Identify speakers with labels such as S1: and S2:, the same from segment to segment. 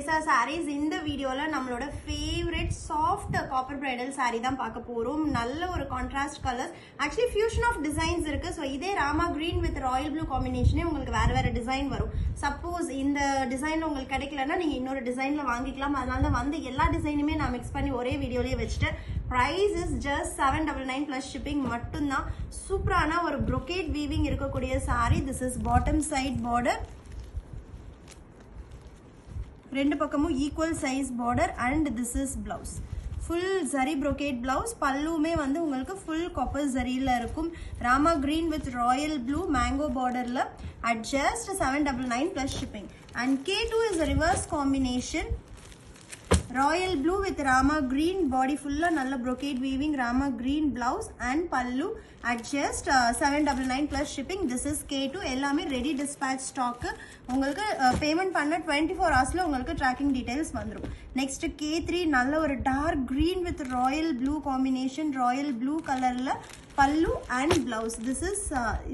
S1: Teresa sarees இந்த வீடியோல நம்மளோட favourite soft copper bridal saree தான் பார்க்க போறோம். நல்ல ஒரு contrast colours. Actually fusion of designs இருக்கு. So இதே Rama green with royal blue combinationே உங்களுக்கு வேற டிசைன் வரும். Suppose இந்த டிசைன்ல உங்களுக்கு கிடைக்கலனா நீங்க இன்னொரு டிசைன்ல வாங்கிக்கலாம். அதனால தான் வந்து எல்லா டிசைனுமே நான் mix பண்ணி ஒரே வீடியோலயே வெச்சிட்டு price is just 799 plus shipping மட்டும்தான். சூப்பரான ஒரு brocade weaving இருக்கக்கூடிய saree. This is bottom side border. ரெண்டு பக்கமும் equal size border and this is blouse. Full zari brocade blouse. பல்லுமே வந்து உங்களுக்கு ஃபுல் காப்பர் ஜரியில இருக்கும். Rama green with royal blue mango borderல at just 799 plus shipping. And K2 is a reverse combination. Royal blue with Rama green body full nalla brocade weaving Rama green blouse and pallu at just 799 plus shipping. This is K2. ellame ready dispatch stock. ungalku payment panna 24 hours la ungalku tracking details vandrum. Next K3 nalla or dark green with royal blue combination, royal blue color la pallu and blouse. This is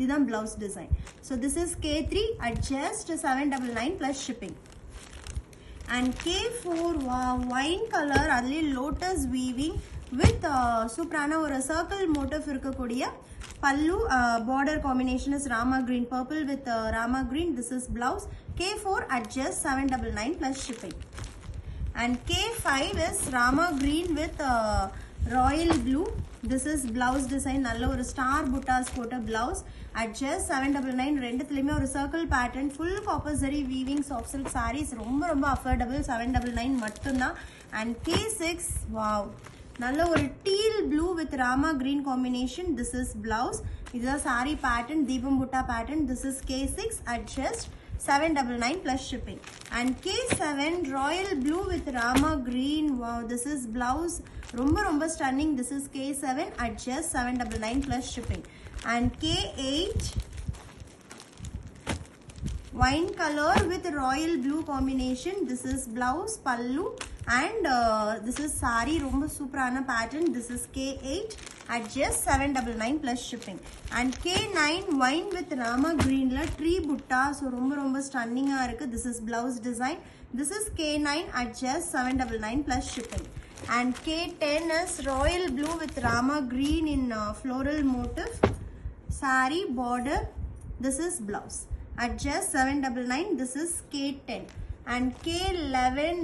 S1: idam blouse design. So this is K3 at just 799 plus shipping. And K4 wow, wine color adli lotus weaving with suprana or a circle motif irukkudiya pallu. Border combination is Rama green purple with Rama green. This is blouse. K4 at just 799 plus shipping. And K5 is Rama green with royal blue. This is blouse design nalla or star buttas quota blouse at just 799. ரெண்டுத்துலயுமே ஒரு circle pattern full copper zari weaving soft silk sarees ரொம்ப affordable 799 மட்டும்தான். And K6 wow, நல்ல ஒரு teal blue with Rama green combination. This is blouse. இதுதான் saree pattern deepam butta pattern. This is K6 at just 799 plus shipping. And K7 royal blue with Rama green. Wow, this is blouse. ரொம்ப stunning. This is K7 at just 799 plus shipping. And K8 wine color with royal blue combination. This is blouse pallu and this is saree ரொம்ப சூப்பரான pattern. This is K8 at just 799 plus shipping. And K9 wine with Rama green la tree butta. So ரொம்ப stunning ஆ இருக்கு. This is blouse design. This is K9 at just 799 plus shipping. And K10 is royal blue with Rama green in floral motif. Saree border. This is blouse at just 799. This is K10. And K11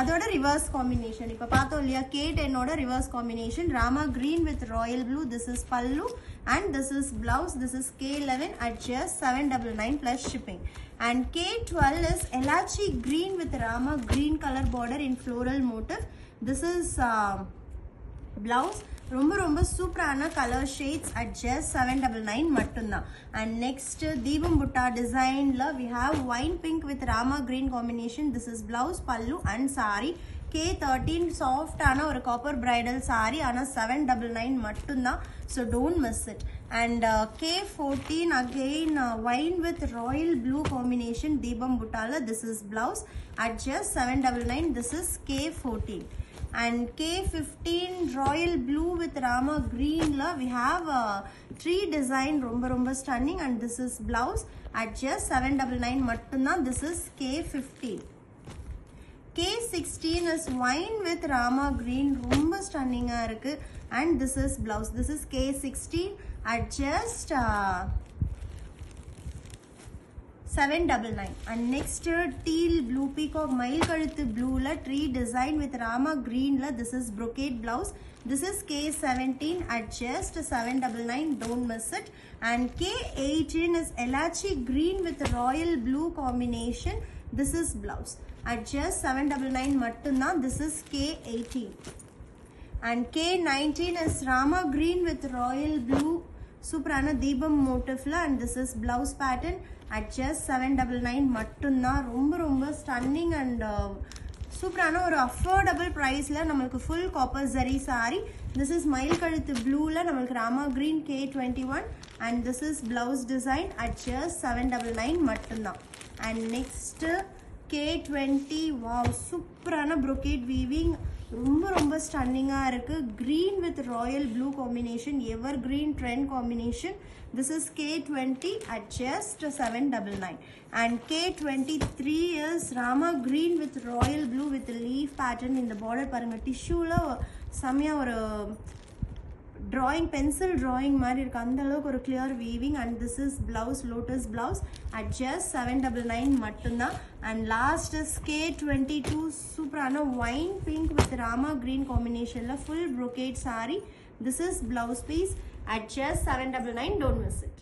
S1: அதோட reverse combination. இப்ப பார்த்தோம் இல்லையா K10 ஓட reverse combination. Rama green with royal blue. This is pallu and this is blouse. This is K11 at just 799 plus shipping. And K12 is elachi green with Rama green color border in floral motif. This is blouse. ரொம்ப சூப்பரான colour shades at just 799 மட்டும்தான். And next deepam butta designல we have wine pink with Rama green combination. This is blouse pallu and saree. K13 soft ஆன ஒரு copper bridal saree ஆனா 799 மட்டும்தான். So don't miss it. And K14 again wine with royal blue combination deepam buttaல. This is blouse at just 799. This is K14. And K15 royal blue with Rama green la we have tree design ரொம்ப stunning and this is blouse at just 799 மட்டும்தான். This is K15. K16 is wine with Rama green ரொம்ப stunning ஆ இருக்கு and this is blouse. This is K16 at just 799. And next teal blue peacock மயில் கழுத்து blue la tree design with Rama green la. This is brocade blouse. This is K17 at just 799. Don't miss it. And K18 is elachi green with royal blue combination. This is blouse at just 799 மட்டும்தான். This is K18. And K19 is Rama green with royal blue சூப்பரான தீபம் மோட்டிவ்ல and this is blouse pattern at just 799 மட்டும்தான். ரொம்ப stunning and சூப்பரான ஒரு affordable ப்ரைஸ்ல நம்மளுக்கு full copper zari saree. This is மயில் கழுத்து ப்ளூல நம்மளுக்கு Rama green K21 and this is blouse design at just 799 மட்டும்தான். And next K20 wow சூப்பரான brocade weaving ரொம்ப ரொம்ப ஸ்டன்னிங்காக இருக்குது. Green with Royal blue combination, ever green trend combination. This is K20 at just 799. And K23 is Rama green with royal blue with leaf pattern in the border. பாருங்கள் டிஷ்யூவில் செம்மையாக ஒரு drawing, pencil drawing மாதிரி இருக்குது, அந்த அளவுக்கு ஒரு clear weaving. And this is blouse, lotus blouse at just 799 மட்டும்தான். And last is K22, சூப்பரான wine pink with Rama green combinationல full brocade saree. This is blouse piece at just 799. Don't miss it.